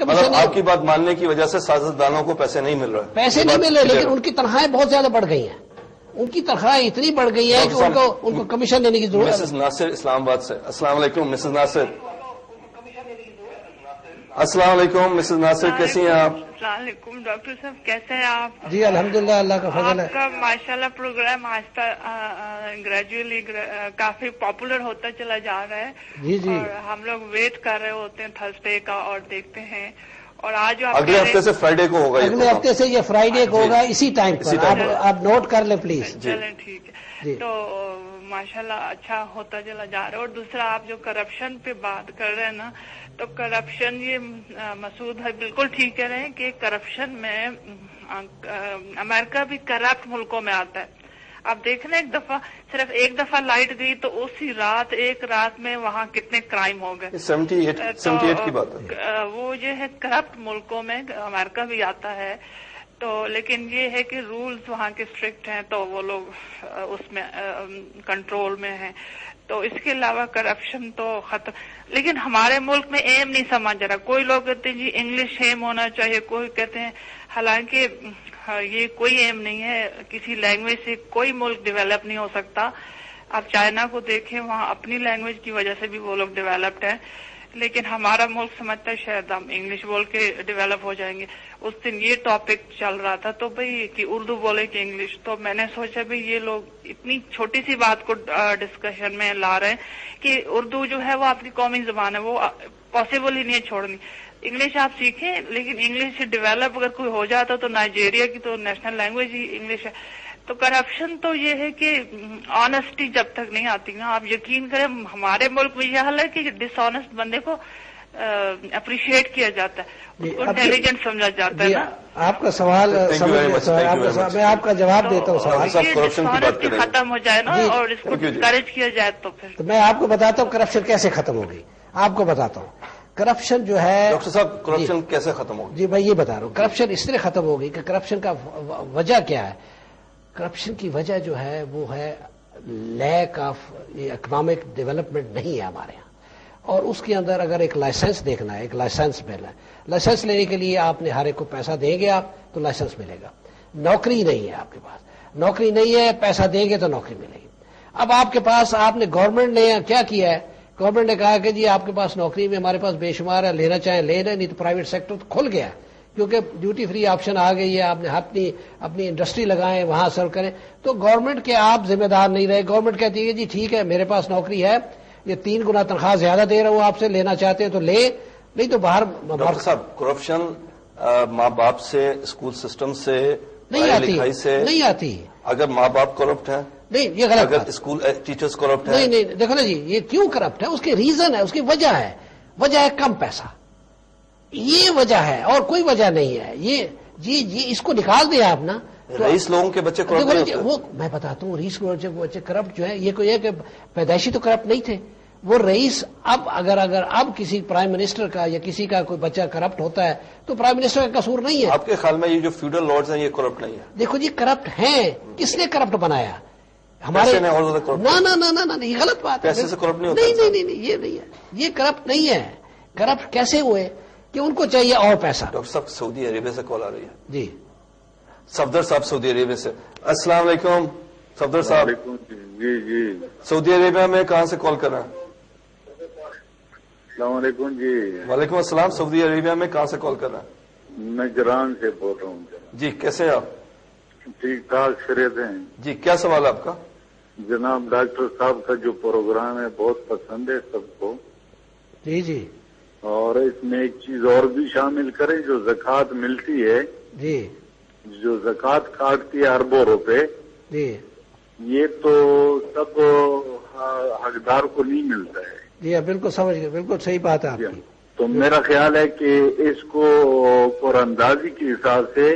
Commission آپ کی بات ماننے کی وجہ سے سیاستدانوں کو پیسے نہیں مل رہے، پیسے نہیں مل رہے، لیکن ان کی تنخواہیں بہت زیادہ بڑھ گئی ہیں، ان کی تنخواہیں اتنی بڑھ گئی ہیں کہ ان کو کمیشن دینے کی ضرورت ہے۔ مسز ناصر اسلام آباد سے، السلام علیکم مسز ناصر۔ السلام علیکم مسز ناصر، کیسی ہیں آپ؟ السلام علیکم ڈاکٹر صاحب، کیسے ہیں آپ؟ جی الحمدللہ، اللہ کا فضل ہے۔ آپ کا ماشاءاللہ پروگرام آہستہ گریجولی کافی پاپولر ہوتا چلا جا رہا ہے۔ جی جی، اور ہم لوگ ویٹ کر رہے ہوتے ہیں تھرسڈے کا اور دیکھتے ہیں، اور آج اگلے ہفتے سے فرائیڈے کو ہوگا، اگلے ہفتے سے یہ فرائیڈے کو ہوگا اسی ٹائم پر، آپ نوٹ کر لیں پلیز۔ چلیں ٹھیک ہے۔ تو ماشاءاللہ اچھا ہوتا چلا جا رہا ہے۔ اور دوسرا، آپ جو کرپشن پہ بات کر رہے ہیں نا، تو کرپشن، یہ مسعود بھائی بالکل ٹھیک کہہ رہے ہیں کہ کرپشن میں امریکہ بھی کرپٹ ملکوں میں آتا ہے۔ آپ دیکھنا، صرف ایک دفعہ لائٹ گئی تو اسی رات، ایک رات میں وہاں کتنے کرائم ہو گئے۔ 78 کی بات ہے۔ وہ جو ہے کرپٹ ملکوں میں امریکہ بھی آتا ہے، تو لیکن یہ ہے کہ رولز وہاں کے اسٹرکٹ ہیں، تو وہ لوگ اس میں کنٹرول میں ہیں۔ تو اس کے علاوہ کرپشن تو ختم، لیکن ہمارے ملک میں ایم نہیں سمجھ رہا۔ کوئی لوگ کہتے ہیں جی انگلش ایم ہونا چاہیے، کوئی کہتے ہیں، حالانکہ یہ کوئی ایم نہیں ہے، کسی لینگویج سے کوئی ملک ڈیولپ نہیں ہو سکتا۔ آپ چائنا کو دیکھیں، وہاں اپنی لینگویج کی وجہ سے بھی وہ لوگ ڈیولپڈ ہیں، لیکن ہمارا ملک سمجھتا ہے شاید ہم انگلش بول کے ڈیولپ ہو جائیں گے۔ اس دن یہ ٹاپک چل رہا تھا تو بھئی کہ اردو بولے کہ انگلش، تو میں نے سوچا بھئی یہ لوگ اتنی چھوٹی سی بات کو ڈسکشن میں لا رہے ہیں کہ اردو جو ہے وہ اپنی قومی زبان ہے، وہ پاسبل ہی نہیں ہے چھوڑنی۔ انگلش آپ سیکھیں، لیکن انگلش سے ڈیولپ اگر کوئی ہو جاتا تو نائجیریا کی تو نیشنل لینگویج ہی انگلش ہے۔ تو کرپشن تو یہ ہے کہ آنےسٹی جب تک نہیں آتی نا، آپ یقین کریں ہمارے ملک میں یہ حال ہے کہ ڈس آنےسٹ بندے کو اپریشیٹ کیا جاتا ہے، اس کو انٹیلیجنٹ سمجھا جاتا ہے نا۔ آپ کا سوال میں آپ کا جواب دیتا ہوں۔ سوال ختم ہو جائے نا اور اس کو ڈسکریج کیا جائے تو پھر تو میں آپ کو بتاتا ہوں کرپشن کیسے ختم ہوگی۔ آپ کو بتاتا ہوں کرپشن جو ہے، ڈاکٹر صاحب کرپشن کیسے ختم ہوگی؟ جی میں یہ بتا رہا ہوں، کرپشن اس طرح ختم ہوگی کہ کرپشن کا وجہ کیا ہے؟ کرپشن کی وجہ جو ہے وہ ہے لیک آف اکنامک ڈیولپمنٹ نہیں ہے ہمارے یہاں۔ اور اس کے اندر اگر ایک لائسنس دیکھنا ہے، ایک لائسنس ملنا ہے، لائسنس لینے کے لیے آپ نے ہر ایک کو پیسہ دیں گے آپ تو لائسنس ملے گا۔ نوکری نہیں ہے آپ کے پاس، نوکری نہیں ہے، پیسہ دیں گے تو نوکری ملے گی۔ اب آپ کے پاس، آپ نے گورنمنٹ نے کیا کیا ہے؟ گورنمنٹ نے کہا کہ جی آپ کے پاس نوکری میں ہمارے پاس بے شمار ہے، لینا چاہیں لے لیں، نہیں تو پرائیویٹ سیکٹر تو کھل گیا کیونکہ ڈیوٹی فری آپشن آ گئی ہے، آپ نے اپنی انڈسٹری لگائیں، وہاں سرو کریں۔ تو گورنمنٹ کے آپ ذمہ دار نہیں رہے۔ گورنمنٹ کہتی ہے جی ٹھیک ہے میرے پاس نوکری ہے، یہ 3 گنا تنخواہ زیادہ دے رہا ہوں آپ سے، لینا چاہتے ہیں تو لے، نہیں تو باہر۔ ڈاکٹر صاحب کرپشن ماں باپ سے، اسکول سسٹم سے، نہیں آتی، لکھائی سے نہیں آتی۔ اگر ماں باپ کرپٹ ہیں، نہیں یہ غلط، اگر اسکول ٹیچرز کرپٹ ہیں، نہیں دیکھو نا جی، یہ کیوں کرپٹ ہے؟ اس کی ریزن ہے، اس کی وجہ ہے، وجہ ہے کم پیسہ، یہ وجہ ہے اور کوئی وجہ نہیں ہے۔ یہ اس کو نکال دیں آپ نا، رئیس لوگوں کے بچے کرپٹ نہیں ہوتے۔ وہ میں بتاتا ہوں، رئیس کے بچے کرپٹ جو ہے، یہ کوئی ہے کہ پیدائشی تو کرپٹ نہیں تھے وہ رئیس۔ اگر اب کسی پرائم منسٹر کا یا کسی کا کوئی بچہ کرپٹ ہوتا ہے تو پرائم منسٹر کا قصور نہیں ہے۔ آپ کے خیال میں یہ جو فیوڈل لارڈز ہیں یہ کرپٹ نہیں ہے؟ دیکھو جی کرپٹ ہیں، کس نے کرپٹ بنایا؟ ہمارے نہ یہ غلط بات ہے، پیسے سے کرپٹ نہیں ہوتا۔ نہیں یہ نہیں ہے، یہ کرپٹ نہیں ہے۔ کرپٹ کیسے ہوئے کہ ان کو چاہیے اور پیسہ۔ ڈاکٹر صاحب سعودی عربیہ سے کال آ رہی ہے۔ جی صفدر صاحب سعودی عربیہ سے، السلام علیکم صفدر صاحب۔ جی سعودی عربیہ میں کہاں سے کال کر رہے ہیں؟ السلام علیکم جی۔ وعلیکم السلام، سعودی عربیہ میں کہاں سے کال کر رہے ہیں؟ میں جران سے بول رہا ہوں۔ جی کیسے ہیں آپ؟ ٹھیک ٹھاک خیریت ہیں جی، کیا سوال ہے آپ کا؟ جناب ڈاکٹر صاحب کا جو پروگرام ہے بہت پسند ہے سب کو، جی اور اس میں ایک چیز اور بھی شامل کریں، جو زکوٰۃ ملتی ہے، جی جو زکوٰۃ کاٹتی ہے اربوں روپے، جی یہ تو سب حقدار کو نہیں ملتا ہے۔ جی بالکل سمجھ گئے، بالکل صحیح بات ہے آپ کی۔ تو میرا خیال ہے کہ اس کو قراندازی کے حساب سے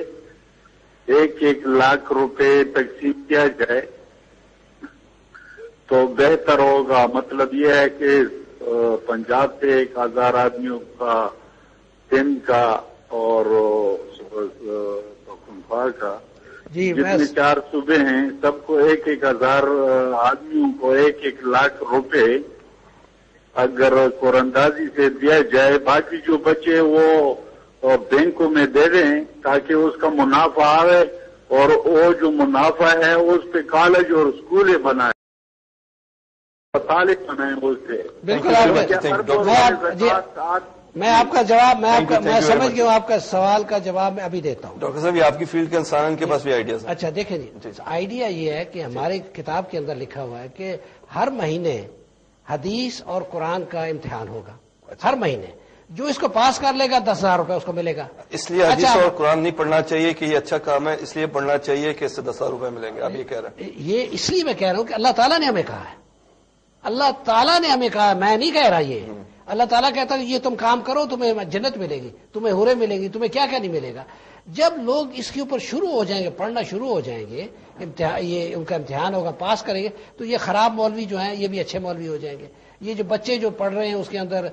1 لاکھ روپے تقسیم کیا جائے تو بہتر ہوگا۔ مطلب یہ ہے کہ پنجاب سے 1000 آدمیوں کا، سندھ کا اور پختونخوا کا، جتنے 4 صوبے ہیں سب کو 1000 آدمیوں کو 1 لاکھ روپے اگر قراندازی سے دیا جائے، باقی جو بچے وہ اور بینکوں میں دے دیں تاکہ اس کا منافع آئے اور وہ جو منافع ہے اس پہ کالج اور اسکولیں بنائیں، طالب بنائیں اس سے. بالکل. میں آپ کا جواب میں سمجھ گیا ہوں، آپ کا سوال کا جواب میں ابھی دیتا ہوں. ڈاکٹر صاحب یہ آپ کی فیلڈ کے انسان ہیں، ان کے پاس بھی آئیڈیاز ہیں. اچھا دیکھیں جی، آئیڈیا یہ ہے کہ ہماری کتاب کے اندر لکھا ہوا ہے کہ ہر مہینے حدیث اور قرآن کا امتحان ہوگا. ہر مہینے جو اس کو پاس کر لے گا 10,000 روپے اس کو ملے گا. اس لیے حدیث اور قرآن نہیں پڑھنا چاہیے کہ یہ اچھا کام ہے، اس لیے پڑھنا چاہیے کہ اس سے 10,000 روپے ملیں گے. آپ یہ کہہ رہے ہیں. یہ اس لیے میں کہہ رہا ہوں کہ اللہ تعالیٰ نے ہمیں کہا ہے، اللہ تعالیٰ نے ہمیں کہا، میں نہیں کہہ رہا. یہ اللہ تعالیٰ کہتا ہے یہ تم کام کرو تمہیں جنت ملے گی، تمہیں حوریں ملیں گی، تمہیں کیا کیا نہیں ملے گا. جب لوگ اس کے اوپر شروع ہو جائیں گے، پڑھنا شروع ہو جائیں گے، یہ ان کا امتحان ہوگا، پاس کریں گے، تو یہ خراب مولوی جو ہیں یہ بھی اچھے مولوی ہو جائیں گے. یہ جو بچے جو پڑھ رہے ہیں اس کے اندر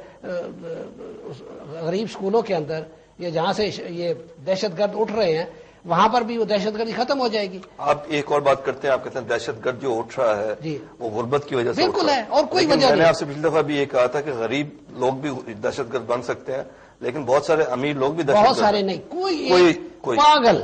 غریب سکولوں کے اندر، یہ جہاں سے یہ دہشت گرد اٹھ رہے ہیں، وہاں پر بھی وہ دہشت گردی ختم ہو جائے گی. آپ ایک اور بات کرتے ہیں، آپ کہتے ہیں دہشت گرد جو اٹھ رہا ہے جی وہ غربت کی وجہ سے بالکل ہے، اور کوئی وجہ نہیں. میں نے نہیں. آپ سے پچھلی دفعہ بھی یہ کہا تھا کہ غریب لوگ بھی دہشت گرد بن سکتے ہیں، لیکن بہت سارے امیر لوگ بھی دہشت گرد. بہت سارے نہیں، کوئی پاگل،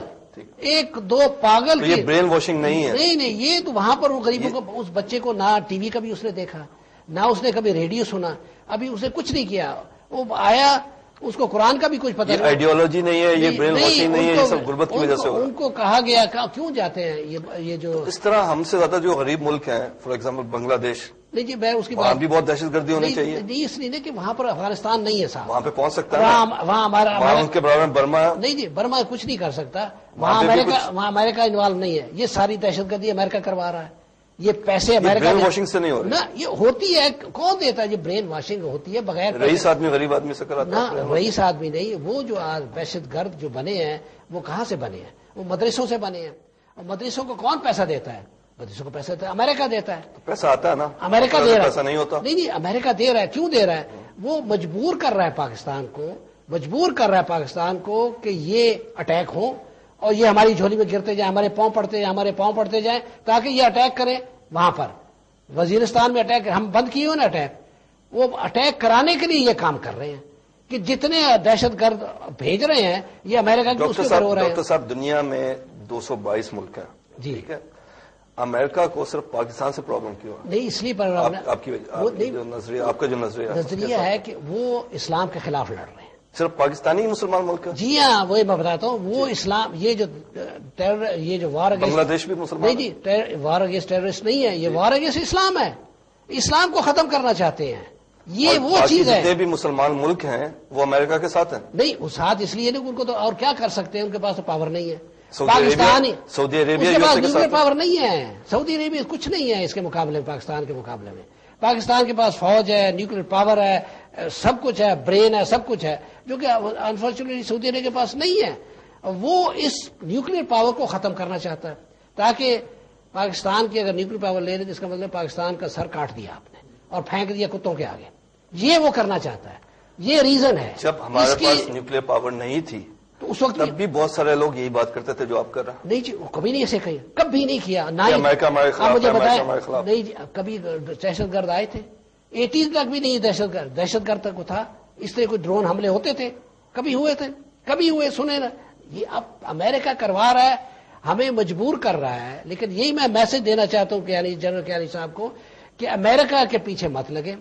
ایک دو پاگل. یہ برین واشنگ نہیں ہے. نہیں، یہ تو وہاں پر وہ غریبوں کو، اس بچے کو نہ ٹی وی کبھی اس نے دیکھا، نہ اس نے کبھی ریڈیو سنا، ابھی اسے کچھ نہیں کیا. وہ آیا، اس کو قرآن کا بھی کچھ پتہ نہیں. آئیڈیالوجی نہیں ہے، یہ برین واشنگ نہیں ہے، یہ سب غربت کی وجہ سے ہو رہا ہے. ان کو کہا گیا کیوں جاتے ہیں یہ جو اس طرح ہم سے زیادہ جو غریب ملک ہیں، فار ایگزامپل بنگلہ دیش، نہیں جی میں اس کی وہاں بھی بہت دہشت گردی ہونی چاہیے. نہیں اس لیے کہ وہاں پر افغانستان نہیں ہے صاحب، وہاں پہ پہنچ سکتا ہے، وہاں ہمارا ان کے برابر میں برما. نہیں جی، برما کچھ نہیں کر سکتا. وہاں امریکہ انوالو نہیں ہے. یہ ساری دہشت گردی امریکہ کروا رہا ہے. یہ پیسے امریکہ برین واشنگ سے نہیں ہو رہی نا، یہ ہوتی ہے. کون دیتا ہے؟ یہ برین واشنگ ہوتی ہے بغیر رئیس آدمی غریب آدمی سے کراتا ہے. رئیس آدمی نہیں. وہ جو آج دہشت گرد جو بنے ہیں وہ کہاں سے بنے ہیں؟ وہ مدرسوں سے بنے ہیں. اور مدرسوں کو کون پیسہ دیتا ہے؟ مدرسوں کو پیسہ دیتا ہے امریکہ دیتا ہے. پیسہ آتا ہے نا، امریکہ دے رہا ہے. پیسہ نہیں ہوتا. نہیں امریکہ دے رہا ہے. کیوں دے رہا ہے؟ وہ مجبور کر رہا ہے پاکستان کو، مجبور کر رہا ہے پاکستان کو کہ یہ اٹیک ہو اور یہ ہماری جھولی میں گرتے جائیں، ہمارے پاؤں پڑتے جائیں، ہمارے پاؤں پڑتے جائیں، تاکہ یہ اٹیک کریں. وہاں پر وزیرستان میں اٹیک ہم بند کیے ہوئے نا اٹیک، وہ اٹیک کرانے کے لیے یہ کام کر رہے ہیں کہ جتنے دہشت گرد بھیج رہے ہیں یہ امریکہ کی اس کے اوپر ہو رہے ہیں. ڈاکٹر صاحب دنیا میں 222 ملک ہیں جی، ٹھیک ہے، امریکہ کو صرف پاکستان سے پرابلم کیوں ہے؟ نہیں اس لیے پرابلم ہے. آپ کا جو نظریہ ہے کہ وہ اسلام کے خلاف لڑ رہے ہیں. صرف پاکستانی مسلمان ملک ہے؟ جی ہاں، وہی میں بتاتا ہوں. وہ اسلام یہ جو وار بنگلہ دیش بھی مسلمان نہیں جی، وار اگینسٹ ٹیررسٹ نہیں ہے، یہ وار اگینسٹ اسلام ہے. اسلام کو ختم کرنا چاہتے ہیں. یہ وہ چیز ہے. جتنے بھی مسلمان ملک ہیں وہ امریکہ کے ساتھ ہیں. نہیں وہ ساتھ اس لیے نہیں، ان کو تو اور کیا کر سکتے ہیں، ان کے پاس تو پاور نہیں ہے. سعودی عربیہ پاور نہیں ہے. سعودی عربیہ کچھ نہیں ہے اس کے مقابلے میں، پاکستان کے مقابلے میں. پاکستان کے پاس فوج ہے، نیوکلیر پاور ہے، سب کچھ ہے، برین ہے، سب کچھ ہے، جو کہ انفارچونیٹلی سعودی عربیہ کے پاس نہیں ہے. وہ اس نیوکلیر پاور کو ختم کرنا چاہتا ہے تاکہ پاکستان کی اگر نیوکلیر پاور لے رہے تو اس کا مطلب پاکستان کا سر کاٹ دیا آپ نے اور پھینک دیا کتوں کے آگے. یہ وہ کرنا چاہتا ہے. یہ ریزن ہے. جب ہمارے پاس نیوکلیر پاور نہیں تھی تو اس وقت تب بھی بہت سارے لوگ یہی بات کرتے تھے جو آپ کر رہے ہیں. نہیں جی، وہ کبھی نہیں ایسے کہی، کبھی نہیں کیا. نہ امریکہ ہمارے خلاف، مجھے بتائیں نہیں جی کبھی دہشت گرد آئے تھے 80 تک بھی نہیں. دہشت گرد تک تھا اس طرح کوئی ڈرون حملے ہوتے تھے؟ کبھی ہوئے تھے؟ کبھی ہوئے سنے نا. یہ اب امریکہ کروا رہا ہے، ہمیں مجبور کر رہا ہے. لیکن یہی میں میسج دینا چاہتا ہوں کہ جنرل کیانی صاحب کو کہ امریکہ کے پیچھے مت لگے.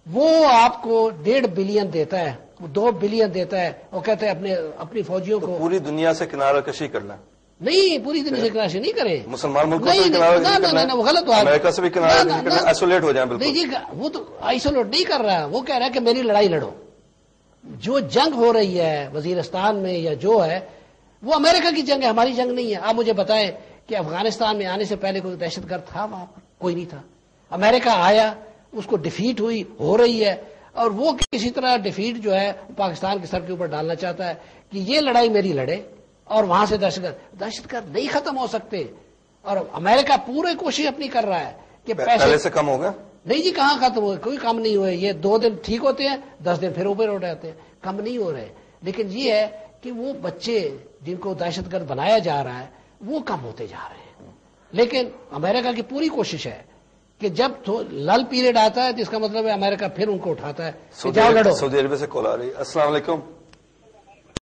وہ آپ کو 1.5 بلین دیتا ہے، 2 بلین دیتا ہے، وہ کہتے ہیں اپنی فوجیوں کو پوری دنیا سے کنارہ کشی کر لیں. نہیں پوری دنیا سے کنارہ کشی نہیں کریں. مسلمان ملکوں سے کنارہ کشی کریں، وہ غلط بات. امریکہ سے بھی کنارہ کشی کریں، آئسولیٹ ہو جائیں. بالکل نہیں جی، وہ تو آئسولیٹ نہیں کر رہا ہے. وہ کہہ رہا ہے کہ میری لڑائی لڑو. جو جنگ ہو رہی ہے وزیرستان میں یا جو ہے وہ امریکہ کی جنگ ہے، ہماری جنگ نہیں ہے. آپ مجھے بتائیں کہ افغانستان میں آنے سے پہلے کوئی دہشت گرد تھا وہاں پر؟ کوئی نہیں تھا. امریکہ آیا، اس کو ڈیفیٹ ہوئی، ہو رہی ہے، اور وہ کسی طرح ڈیفیٹ جو ہے پاکستان کے سر کے اوپر ڈالنا چاہتا ہے کہ یہ لڑائی میری لڑے اور وہاں سے دہشت گرد نہیں ختم ہو سکتے. اور امریکہ پورے کوشش اپنی کر رہا ہے کہ پہلے سے کم ہو گیا. نہیں جی، کہاں ختم ہوئے؟ کوئی کم نہیں ہوئے. یہ 2 دن ٹھیک ہوتے ہیں، 10 دن پھر اوپر اٹھ جاتے ہیں. کم نہیں ہو رہے. لیکن یہ ہے کہ وہ بچے جن کو دہشت گرد بنایا جا رہا ہے وہ کم ہوتے جا رہے ہیں. لیکن امریکہ کی پوری کوشش ہے کہ جب لل پیریڈ آتا ہے تو اس کا مطلب ہے امریکہ پھر ان کو اٹھاتا ہے. جاؤ لڑو. سعودی عربیہ سے کال آ رہی ہے. السلام علیکم.